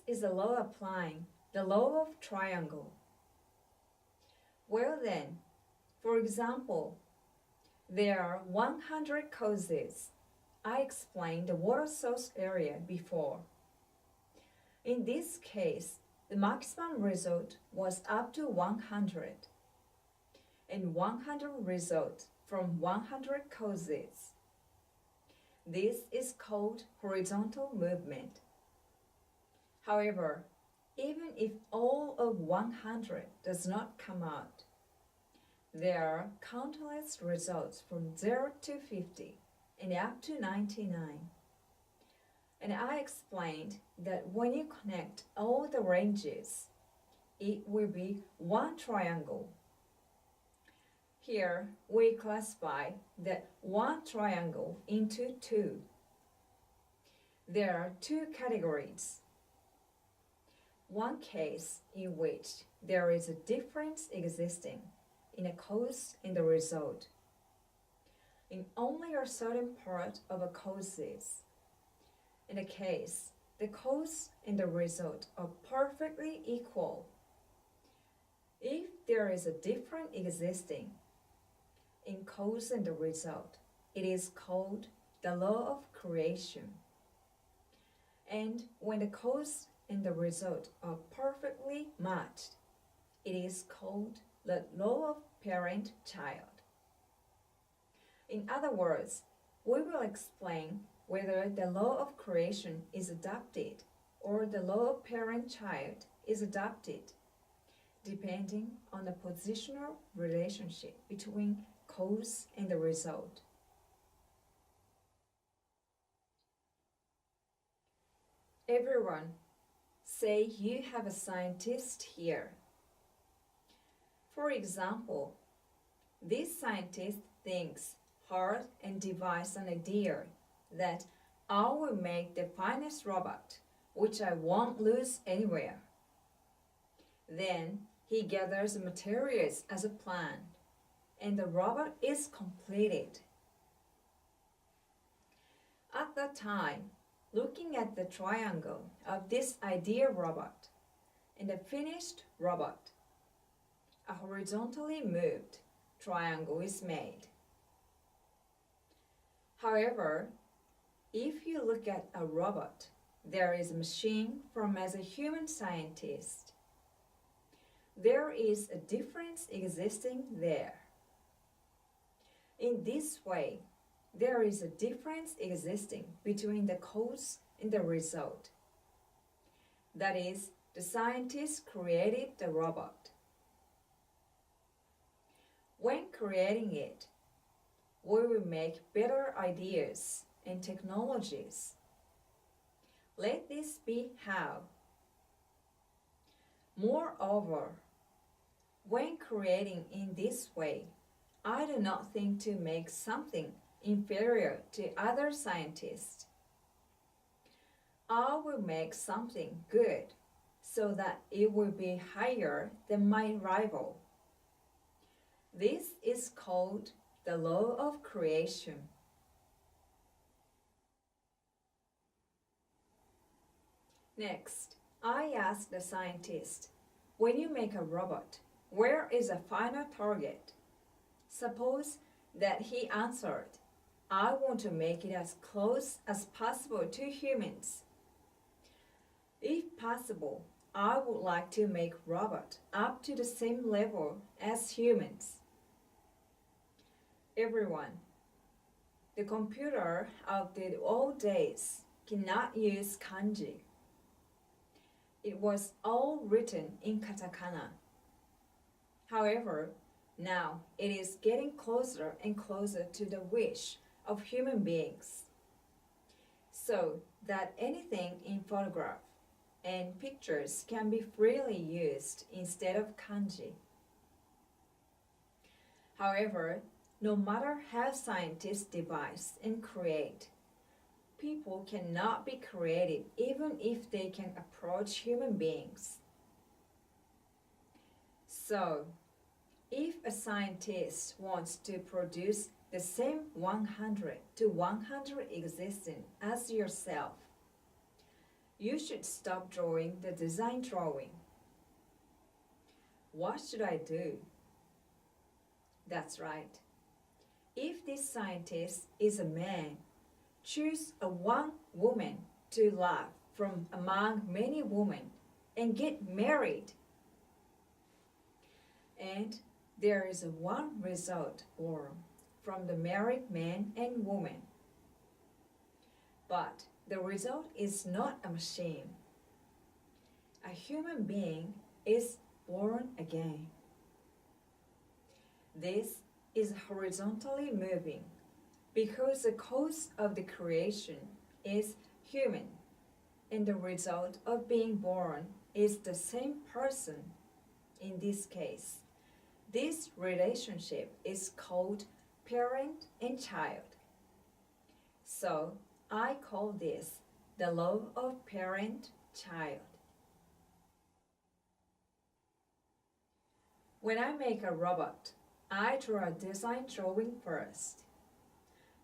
This is a law applying the law of triangle. Well then, for example, there are 100 causes. I explained the water source area before. In this case, the maximum result was up to 100, and 100 result from 100 causes. This is called horizontal movement. However, even if all of 100 does not come out, there are countless results from 0 to 50 and up to 99. And I explained that when you connect all the ranges, it will be one triangle. Here, we classify that one triangle into two. There are two categories. One case in which there is a difference existing in a cause and the result. In only a certain part of a causes. In a case, the cause and the result are perfectly equal. If there is a difference existing in cause and the result, it is called the law of creation. And when the cause and the result are perfectly matched, it is called the law of parent-child. In other words, we will explain whether the law of creation is adopted or the law of parent-child is adopted, depending on the positional relationship between cause and the result. Everyone, say you have a scientist here. For example, this scientist thinks hard and devises an idea that I will make the finest robot, which I won't lose anywhere. Then he gathers materials as a plan, and the robot is completed. At that time, looking at the triangle of this ideal robot and the finished robot, a horizontally moved triangle is made. However, if you look at a robot, there is a machine from as a human scientist. There is a difference existing there. In this way, there is a difference existing between the cause and the result. That is, the scientist created the robot. When creating it, we will make better ideas and technologies. Let this be how. Moreover, when creating in this way, I do not think to make something inferior to other scientists. I will make something good so that it will be higher than my rival. This is called the law of creation. Next, I asked the scientist, when you make a robot, where is a final target? Suppose that he answered, I want to make it as close as possible to humans. If possible, I would like to make robot up to the same level as humans. Everyone, the computer of the old days cannot use kanji. It was all written in katakana. However, now it is getting closer and closer to the wish of human beings, so that anything in photograph and pictures can be freely used instead of kanji. However, no matter how scientists devise and create, people cannot be creative even if they can approach human beings. So, if a scientist wants to produce the same 100 to 100 existing as yourself, you should stop drawing the design drawing. What should I do? That's right. If this scientist is a man, choose a one woman to love from among many women and get married. And there is one result born from the married man and woman. But the result is not a machine. A human being is born again. This is horizontally moving because the cause of the creation is human, and the result of being born is the same person. In this case, this relationship is called parent and child. So I call this the law of parent-child. When I make a robot, I draw a design drawing first.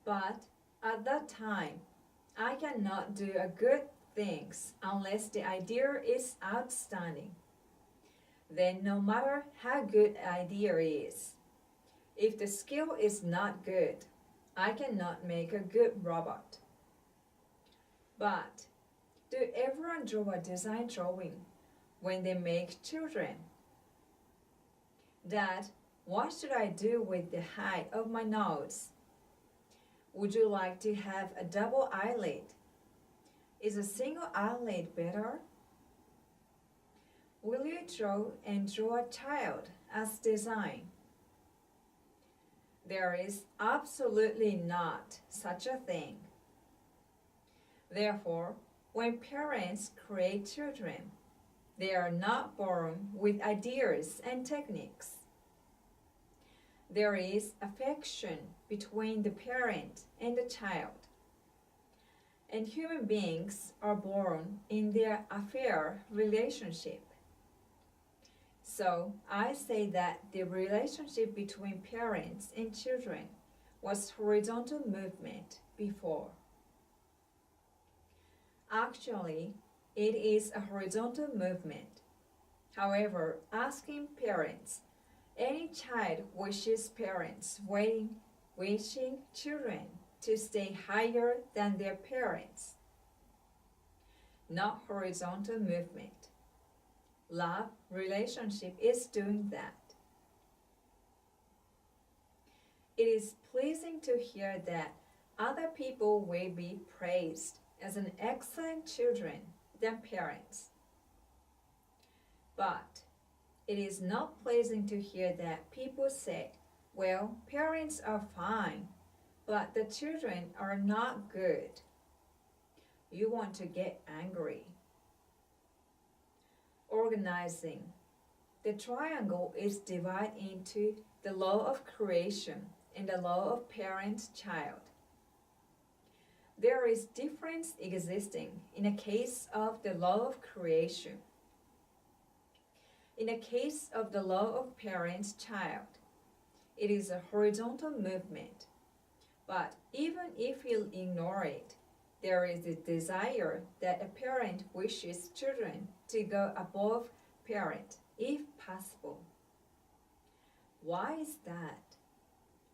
But at that time, I cannot do a good things unless the idea is outstanding. Then no matter how good the idea is, if the skill is not good, I cannot make a good robot. But do everyone draw a design drawing when they make children? Dad, what should I do with the height of my nose? Would you like to have a double eyelid? Is a single eyelid better? Will you draw a child as design? There is absolutely not such a thing. Therefore, when parents create children, they are not born with ideas and techniques. There is affection between the parent and the child. And human beings are born in their affair relationship. So I say that the relationship between parents and children was horizontal movement before. Actually, it is a horizontal movement. However, asking parents, any child wishes parents wishing children to stay higher than their parents. Not horizontal movement. Love relationship is doing that. It is pleasing to hear that other people will be praised as an excellent children than parents. But it is not pleasing to hear that people say, well, parents are fine, but the children are not good. You want to get angry. Organizing. The triangle is divided into the law of creation and the law of parent-child. There is difference existing in a case of the law of creation. In a case of the law of parent-child, it is a horizontal movement. But even if you ignore it, there is a desire that a parent wishes children to go above parent, if possible. Why is that?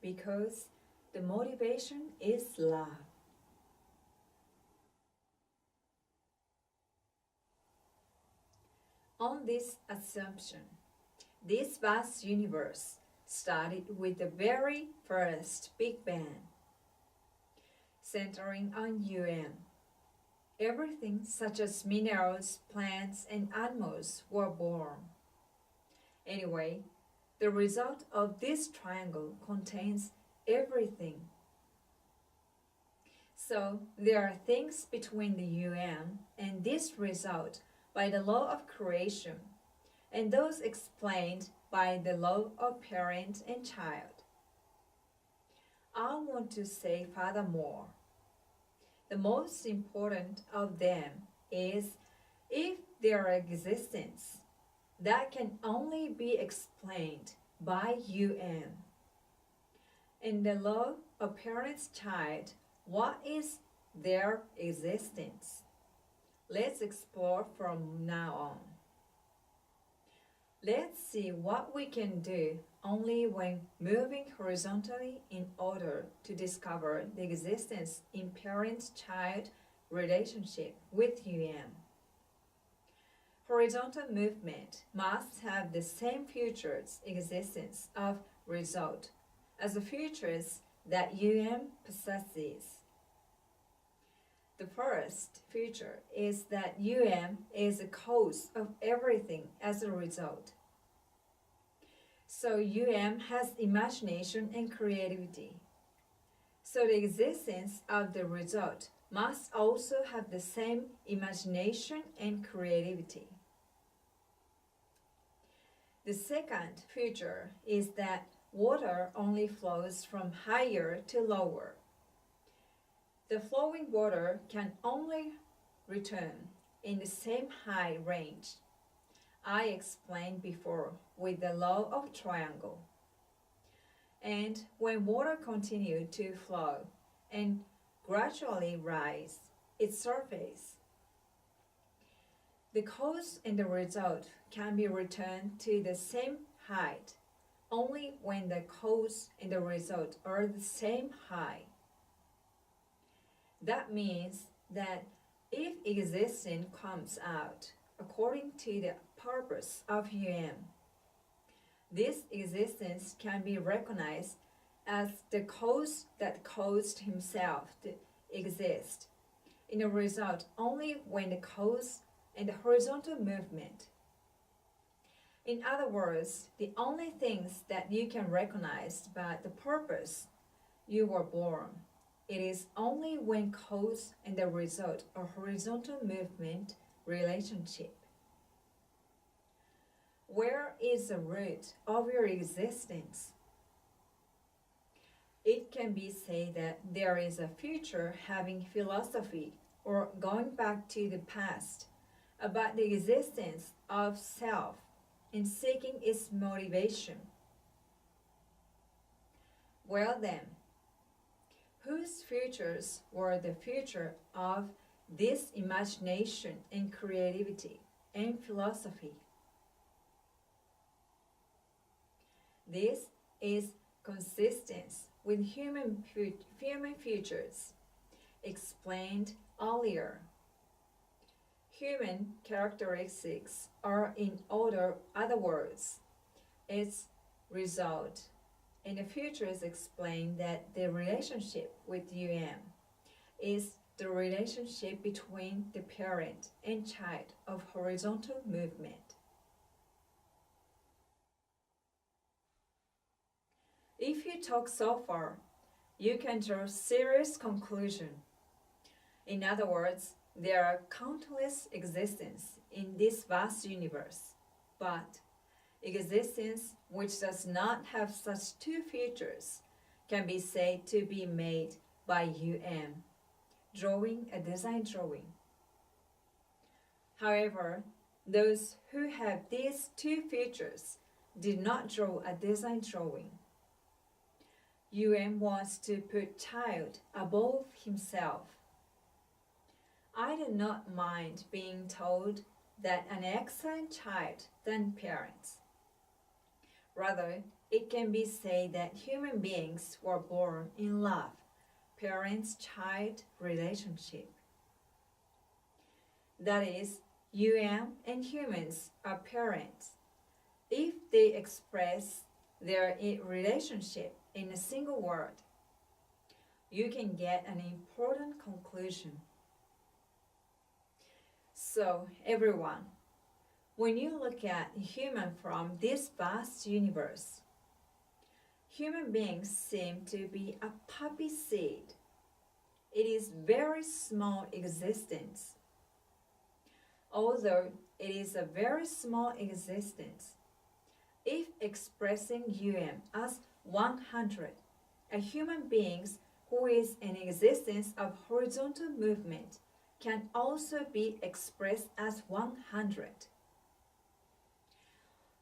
Because the motivation is love. On this assumption, this vast universe started with the very first Big Bang. Centering on UN, everything such as minerals, plants, and animals were born. Anyway, the result of this triangle contains everything. So there are things between the UN and this result by the law of creation, and those explained by the law of parent and child. I want to say furthermore, the most important of them is if their existence, that can only be explained by UN. In the law of parent-child, what is their existence? Let's explore from now on. Let's see what we can do only when moving horizontally in order to discover the existence in parent-child relationship with Horizontal movement must have the same features existence of result as the features that possesses. The first feature is that is the cause of everything as a result. So has imagination and creativity. So the existence of the result must also have the same imagination and creativity. The second feature is that water only flows from higher to lower. The flowing water can only return in the same high range. I explained before with the law of triangle. And when water continues to flow and gradually rise its surface, the cause and the result can be returned to the same height only when the cause and the result are the same height. That means that if existence comes out according to the purpose of this existence can be recognized as the cause that caused himself to exist in a result only when the cause and the horizontal movement. In other words, the only things that you can recognize by the purpose you were born, it is only when cause and the result are horizontal movement relationship. Where is the root of your existence? It can be said that there is a future having philosophy or going back to the past about the existence of self and seeking its motivation. Well then, whose futures were the future of this imagination and creativity and philosophy? This is consistent with human futures explained earlier. Human characteristics are in other words, its result. And the futures explain that the relationship with is the relationship between the parent and child of horizontal movement. If you talk so far, you can draw serious conclusion. In other words, there are countless existences in this vast universe, but existence which does not have such two features can be said to be made by drawing a design drawing. However, those who have these two features did not draw a design drawing. wants to put child above himself. I do not mind being told that an excellent child than parents. Rather, it can be said that human beings were born in love, parents-child relationship. That is, and humans are parents. If they express their relationship in a single word, you can get an important conclusion. So, everyone, when you look at human from this vast universe, human beings seem to be a poppy seed. It is very small existence. Although it is a very small existence, if expressing as 100, a human being who is in existence of horizontal movement can also be expressed as 100.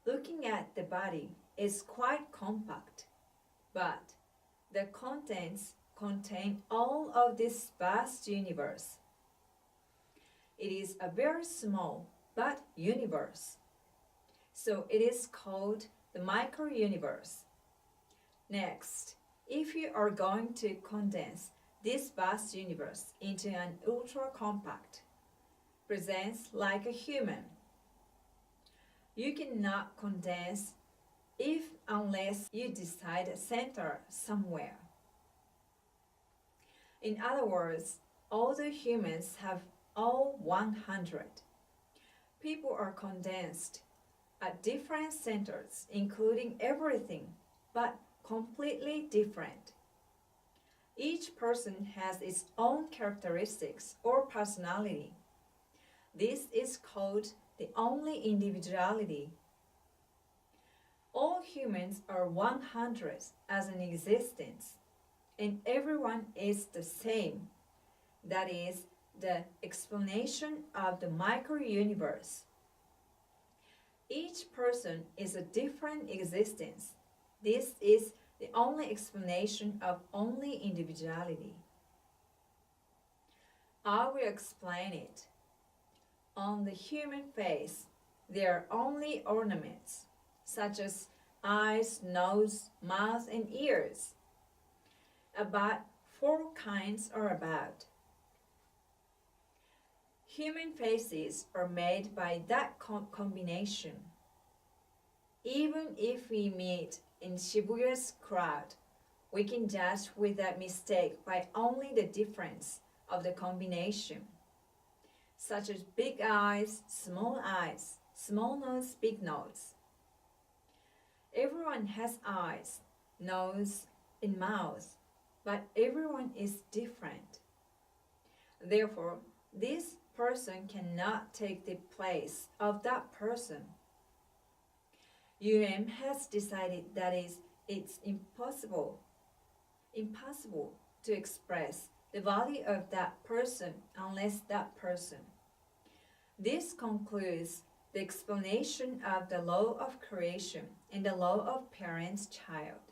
Looking at the body is quite compact, but the contents contain all of this vast universe. it is a very small but universe. So it is called the micro-universe. Next, if you are going to condense this vast universe into an ultra-compact presence like a human, you cannot condense if unless you decide a center somewhere. In other words, all the humans have all 100. People are condensed at different centers, including everything, but completely different. Each person has its own characteristics or personality. This is called the only individuality. All humans are 100 as an existence, and everyone is the same. That is the explanation of the micro-universe. Each person is a different existence. This is the only explanation of only individuality. I will explain it. On the human face, there are only ornaments, such as eyes, nose, mouth, and ears. About 4 kinds are about. Human faces are made by that combination. Even if we meet in Shibuya's crowd, we can judge without mistake by only the difference of the combination, such as big eyes, small nose, big nose. Everyone has eyes, nose, and mouth, but everyone is different. Therefore, this person cannot take the place of that person. UM has decided that it's impossible to express the value of that person unless that person. This concludes the explanation of the law of creation and the law of parent-child.